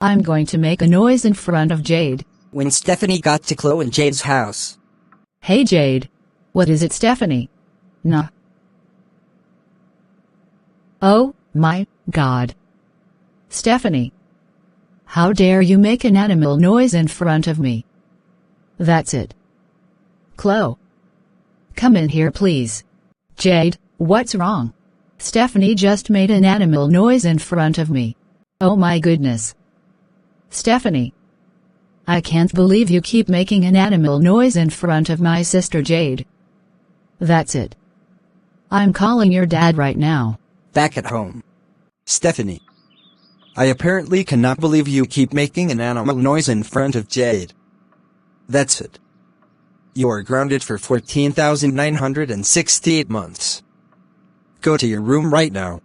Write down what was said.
I'm going to make a noise in front of Jade. When Stephanie got to Chloe and Jade's house. Hey Jade. What is it, Stephanie? Nah. Oh, my God. Stephanie. How dare you make an animal noise in front of me? That's it. Chloe. Come in here please. Jade, what's wrong? Stephanie just made an animal noise in front of me. Oh my goodness. Stephanie. I can't believe you keep making an animal noise in front of my sister Jade. That's it. I'm calling your dad right now. Back at home. Stephanie. I apparently cannot believe you keep making an animal noise in front of Jade. That's it. You are grounded for 14,968 months. Go to your room right now.